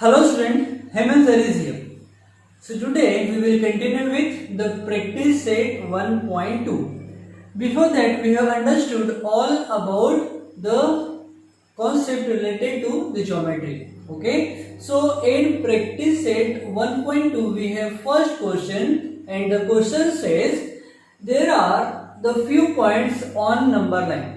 Hello student, Hemant sir is here. So today we will continue with the practice set 1.2. Before that we have understood all about the concept related to the geometry. Okay. So in practice set 1.2 we have first question and the question says there are the few points on number line.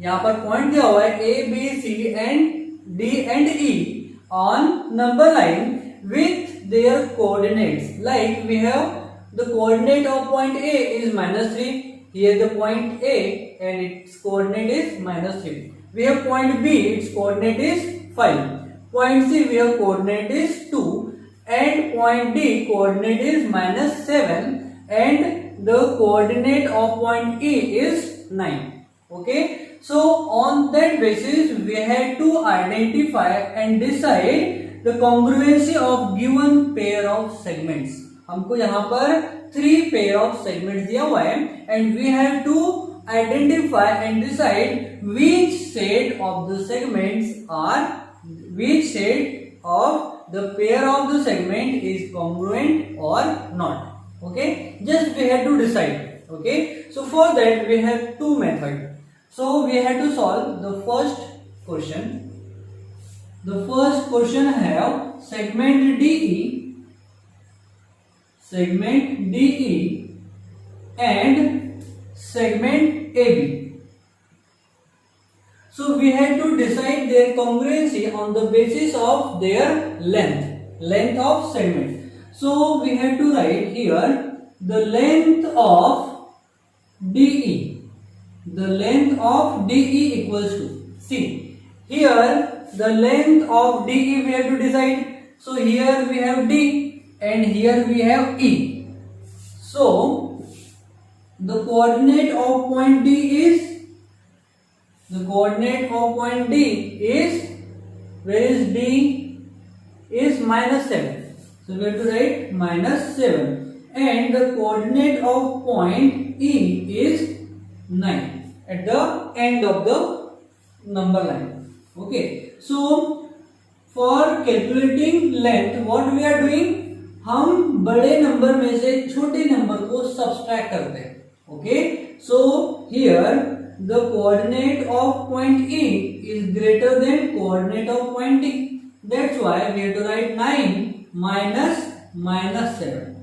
यहाँ पर point दिया हुआ है A B C and D and E on number line with their coordinates. Like we have the coordinate of point A is -3. Here the point A and its coordinate is -3. We have point B, its coordinate is 5. Point C we have coordinate is 2 and point D coordinate is -7 and the coordinate of point E is 9. Okay. So on that basis we have to identify and decide the congruency of given pair of segments. हमको यहाँ पर 3 pair of segments दिया हुआ है and we have to identify and decide which set of the segments are which set of the pair of the segment is congruent or not. Okay, just we have to decide. Okay, so for that we have two methods. So we have to solve the first question. The first question have segment DE and segment AB. So we have to decide their congruency on the basis of their length of segment. So we have to write here the length of DE. The length of DE equals to, see here the length of DE we have to decide. So here we have D and here we have E. So the coordinate of point D is, where is D is -7. So we have to write -7 and the coordinate of point E is 9 at the end of the number line. Okay, so for calculating length what we are doing, हम बड़े number में से छोटे number को subtract करते हैं. Okay, so here the coordinate of point E is greater than coordinate of point D. That's why we have to write 9 minus 7.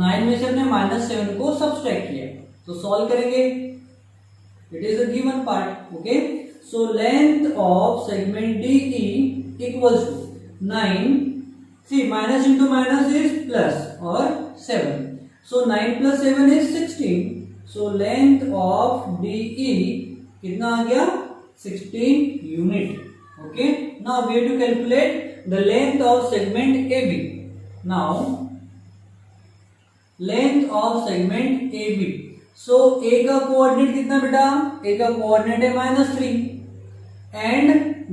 9 में से हमने -7 को सब्सट्रैक्ट किया, तो सॉल्व करेंगे. It is a given part. Okay, so length of segment DE equals to 9. See, minus into minus is plus or 7. So 9 plus 7 is 16. So length of DE कितना आ गया? 16 unit. Okay, now we have to calculate the length of segment AB. Now length of segment AB. So A का coordinate कितना बेटा? A का coordinate है -3 and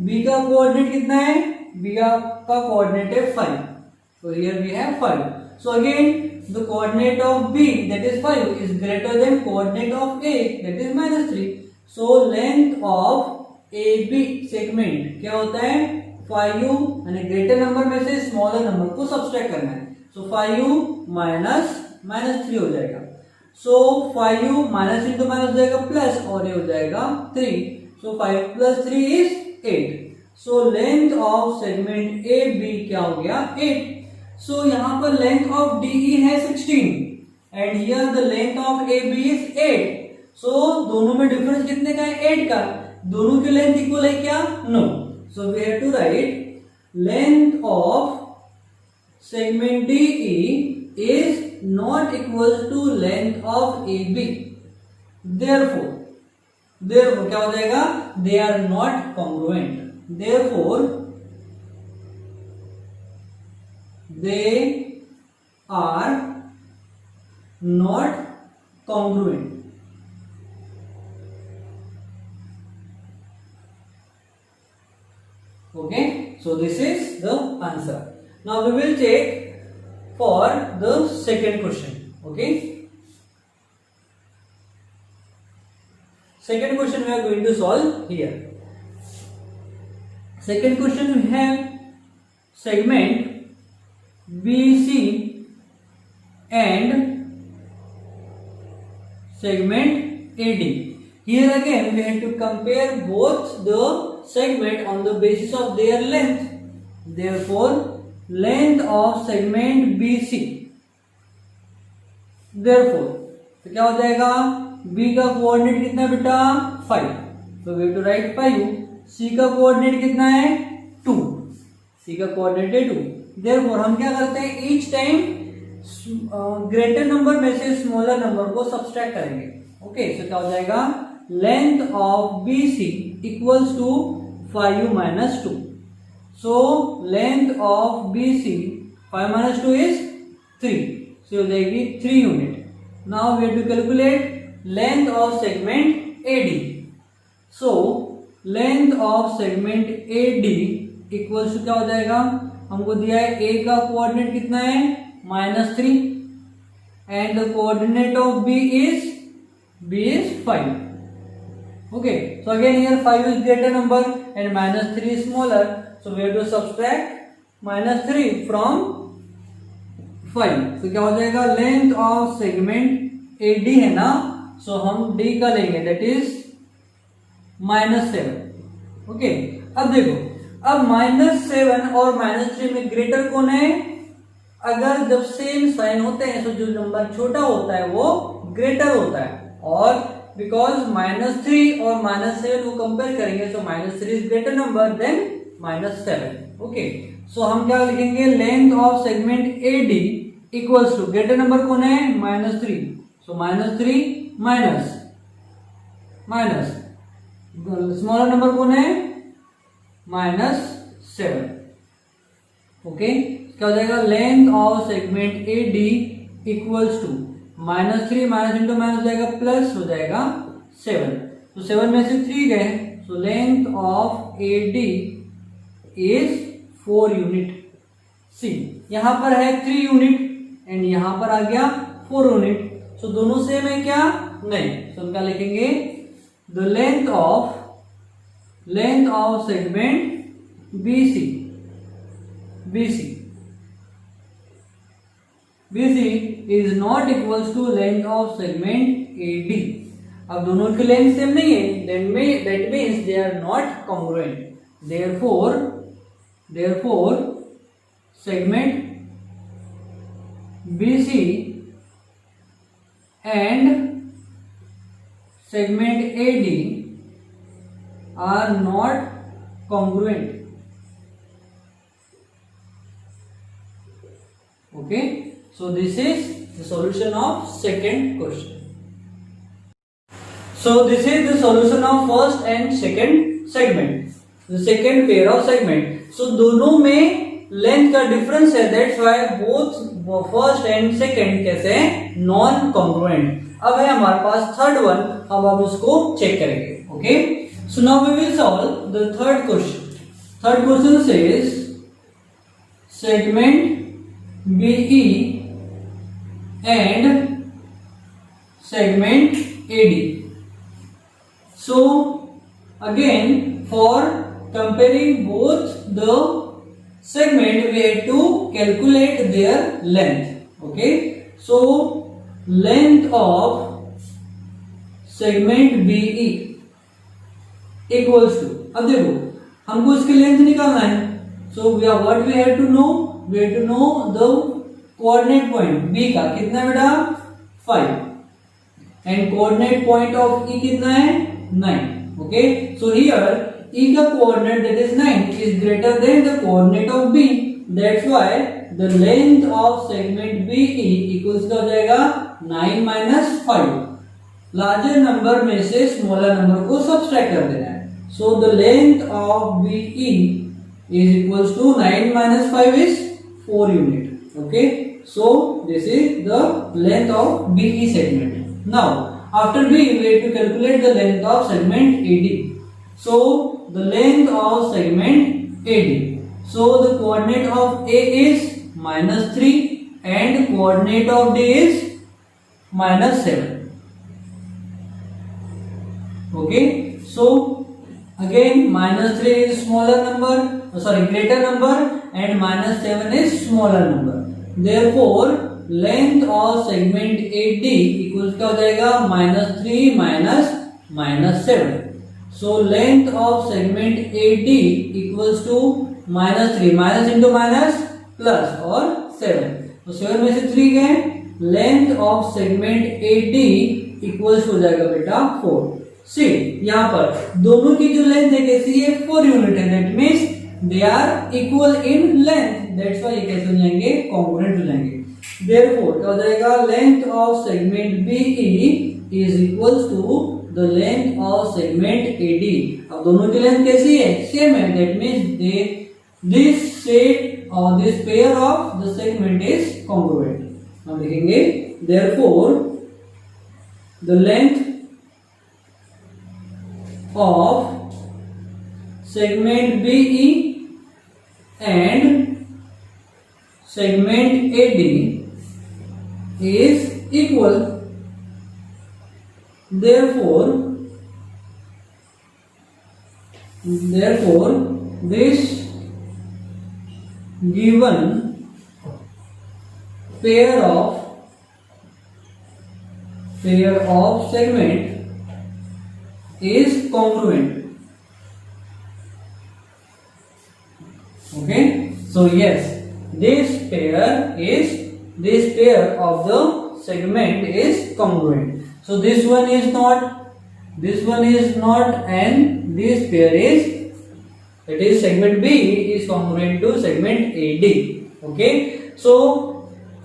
B का coordinate कितना है? B का कोऑर्डिनेट है 5. So here we have 5. So again the coordinate of B, that is 5, is greater than coordinate of A, that is -3. So length of AB segment क्या होता है? 5u, यानी greater number में से स्मॉलर नंबर को subtract करना है. So 5u -3 हो जाएगा. So 5u minus into minus हो जाएगा प्लस और ये हो जाएगा 3. So 5 plus 3 is 8. So length of segment AB क्या हो गया? 8. So यहाँ पर length of DE है 16 and here the length of AB is 8. So दोनों में डिफरेंस कितने का है? 8 का. दोनों की लेंथ इक्वल है क्या? No. So we have to write length of segment DE is not equals to length of AB. Therefore क्या हो जाएगा? They are not congruent. Therefore they are not congruent. Okay, so this is the answer. Now we will check for the second question. Okay, second question we are going to solve here. Second question we have segment BC and segment AD. Here again we have to compare both the segment on the basis of their length. Therefore length of segment BC, therefore तो क्या हो जाएगा, B का coordinate कितना है बेटा 5, तो we have to write 5. C का कोऑर्डिनेट कितना है 2, C का कोऑर्डिनेट है 2. देयरफॉर हम क्या करते हैं, ईच टाइम ग्रेटर नंबर में से स्मॉलर नंबर को सब्सट्रैक्ट करेंगे. ओके, सो क्या हो जाएगा, length of BC equals to 5u minus 2. So length of BC 5 minus 2 is 3. So हो जाएगी 3 unit. Now we have to calculate length of segment AD. So length of segment AD equals to क्या हो जाएगा, हमको दिया है A का coordinate कितना है -3 and the coordinate of B is 5. Okay, so again here 5 is greater number and -3 is smaller, so we have to subtract -3 from 5. तो क्या हो जाएगा, लेंथ ऑफ सेगमेंट AD है ना, सो हम D का लेंगे, दैट इज -7. ओके, अब देखो, अब -7 और -3 में ग्रेटर कौन है, अगर जब सेम साइन होते हैं तो जो नंबर छोटा होता है वो ग्रेटर होता है, और बिकॉज -3 और -7 को कंपेयर करेंगे, so -3 is greater number than -7. Okay, so हम क्या लिखेंगे, length of segment AD equals to, greater number कौन है -3, सो -3 माइनस स्मॉलर नंबर कौन है -7. ओके, क्या हो जाएगा, length of segment AD equals to -3 minus into minus हो जाएगा, प्लस हो जाएगा 7. तो 7 में से 3 गए, so length of AD is 4 unit. See यहां पर है 3 यूनिट एंड यहां पर आ गया 4 यूनिट, सो दोनों सेम है क्या, नहीं. सो हम क्या लिखेंगे, the length of segment BC is not equals to length of segment AD. अब दोनों की लेंथ सेम नहीं है, that means they are not congruent. Therefore segment BC and segment AD are not congruent. Okay, so this is the solution of second question. So this is the solution of first and second segment, the second pair of segment. So दोनों में length का difference है, that's why both first and second कैसे हैं, non congruent. अब है हमारे पास third one, अब हम इसको चेक करेंगे. Okay, so now we will solve the third question. Third question says segment BE and segment AD. So again, for comparing both the segment, we have to calculate their length. Okay, so length of segment BE equals to, अब देखो हमको इसकी length निकालना है, so we are what we have to know, we have to know the coordinate point B का कितना है बेटा 5 and coordinate point of E कितना है 9. Okay, so here E का coordinate that is 9 is greater than the coordinate of B. That's why the length of segment BE equals to हो जाएगा 9 minus 5. Larger number में से smaller number को subtract कर देना है. So the length of BE is equals to 9 minus 5 is 4 unit. Okay, so this is the length of BE segment. Now after B we have to calculate the length of segment AD. So the length of segment AD. So the coordinate of A is -3 and coordinate of D is -7. Okay, so again -3 is smaller number, greater number, and minus 7 is smaller number. Therefore length of segment AD equals क्या हो जाएगा -3 minus 7. So length of segment AD equals to -3, minus into minus plus और 7. तो 7 में से 3 गए, length of segment AD equals हो जाएगा बेटा 4. सी यहाँ पर दोनों की जो लेंथ है कैसी है 4 यूनिट है, that means they are equal in length, that's why ये कैसे हो जाएंगे कॉन्ग्रुएंट हो जाएंगे. देयरफॉर क्या हो जाएगा length of segment BE is equals to the length of segment AD. अब दोनों की लेंथ कैसी है सेम है, दैट मीन्स दिस सेट और this pair of the segment is congruent. हम लिखेंगे therefore the length of segment BE and segment AD is equal. Therefore this given pair of segment is congruent. Okay, so yes, this pair of the segment is congruent. So this one is not, and this pair is, that is segment B is congruent to segment AD. Okay, so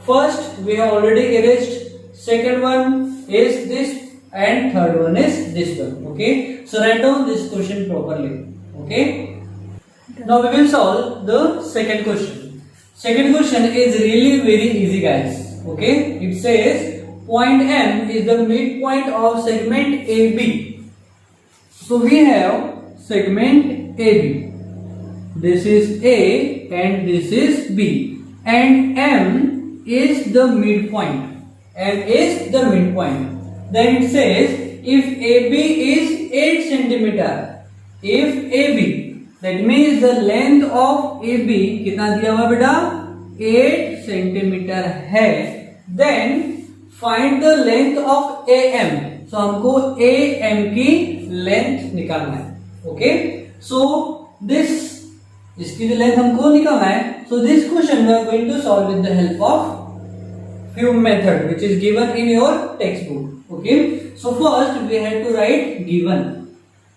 first we have already erased, second one is this and third one is this one. Okay, so write down this question properly. Okay, now we will solve the second question. Second question is really very easy guys. Okay, it says point M is the midpoint of segment AB. So we have segment AB, this is A and this is B, and M is the midpoint. M is the midpoint. Then it says if AB is 8 centimeter, if AB, that means the length of AB कितना दिया हुआ बेटा 8 centimeter है, then find the length of AM. So हमको AM की length निकालना है. Okay, so this इसकी जो लेंथ हमको निकालना है. So this question we are going to solve with the help of few method which is given in your textbook. Okay, so first we have to write given.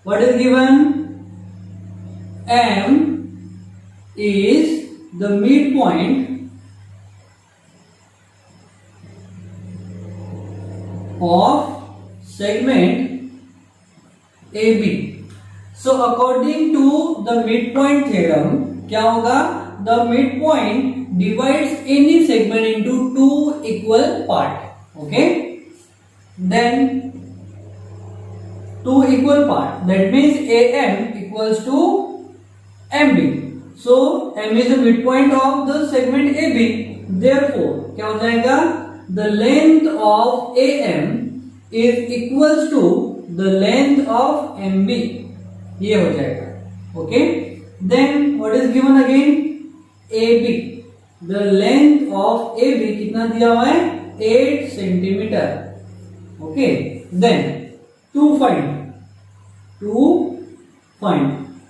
What is given? M is the midpoint of segment AB. So according to the midpoint theorem क्या होगा, the midpoint divides any segment into two equal part. Okay, then two equal part, that means AM equals to MB. So M is the midpoint of the segment AB. Therefore क्या हो जाएगा, the length of AM is equals to the length of MB. ये हो जाएगा. Okay, then what is given again? AB, the length of AB कितना दिया हुआ है 8 centimeter. Okay, then to find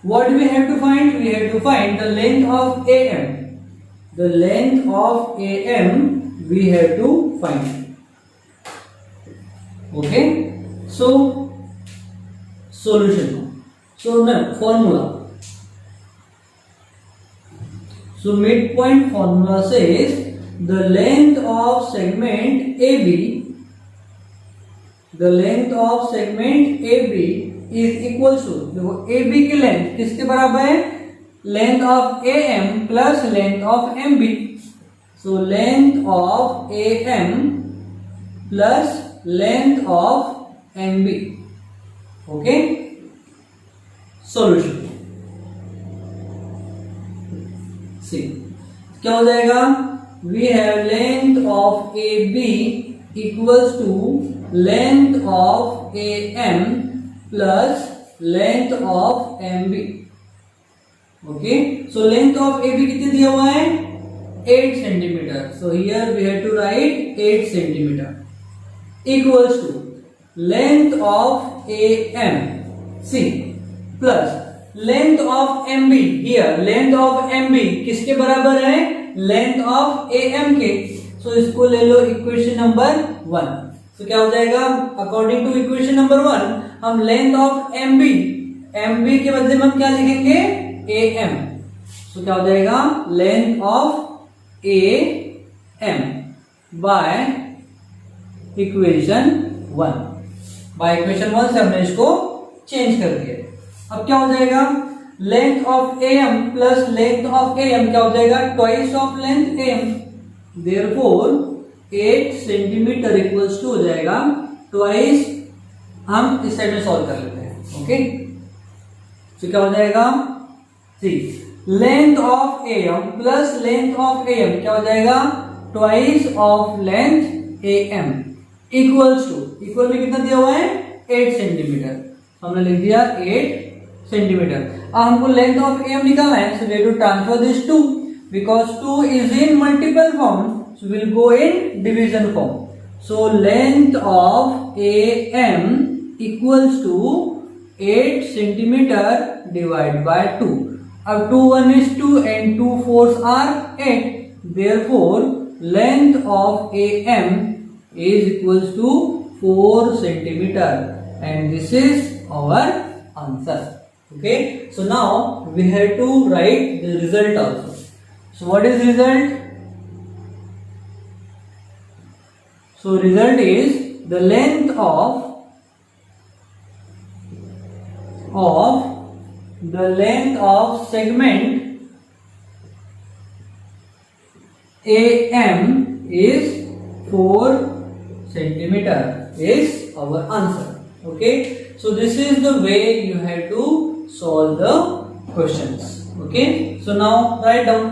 what we have to find, we have to find the length of AM. The length of AM we have to find. Okay, so solution. So now formula. So midpoint formula says the length of segment AB, the length of segment AB is equal to, देखो AB की length किसके बराबर है, length of AM plus length of MB. So length of AM plus length of MB. Okay, solution. See क्या हो जाएगा, we have length of AB equals to length of AM plus length of MB. Okay, so length of AB कितनी दिया हुआ है 8 centimetre. So here we have to write 8 centimetre equals to length of AM सी plus length of MB. Here length of MB किसके बराबर है length of AM के. सो इसको ले लो इक्वेशन नंबर 1. सो क्या हो जाएगा अकॉर्डिंग टू इक्वेशन नंबर 1 हम लेंथ ऑफ MB के बदले में हम क्या लिखेंगे AM. सो क्या हो जाएगा length of AM by equation 1. By equation 1 से हमने इसको चेंज कर दिया. अब क्या हो जाएगा length of AM plus length of AM क्या हो जाएगा twice of length AM. Therefore 8 centimetre equals to हो जाएगा ट्वाइस. हम इस साइड में सॉल्व कर लेते हैं. ओके, तो क्या हो जाएगा see length of AM plus length of AM क्या हो जाएगा twice of length AM equals to equal में कितना दिया हुआ है 8 सेंटीमीटर. हमने लिख दिया 8 सेंटीमीटर. अब हमको लेंथ ऑफ AM निकालना है. So we have to transfer this 2 because 2 is in multiple form. So will go in division form. So length of AM equals to 8 centimetre divide by 2. अब 2 1 is 2 and 2 4s are 8. Therefore length of AM is equals to 4 centimeter and this is our answer. Okay, so now we have to write the result also. So what is result? So result is the length of segment AM is 4 centimeter is our answer. Okay, so this is the way you have to solve the questions. Okay, so now write down.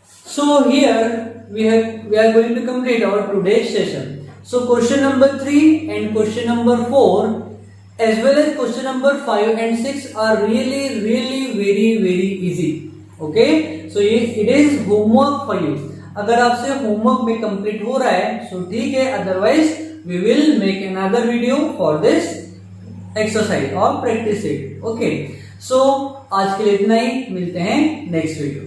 So here we are going to complete our today's session. So question number 3 and question number 4 as well as question number 5 and 6 are really very easy. Okay, so it is homework for you. अगर आपसे homework में complete हो रहा है so ठीक है, otherwise we will make another video for this exercise or practice it. Okay, so आज के लिए इतना ही. मिलते हैं नेक्स्ट वीडियो.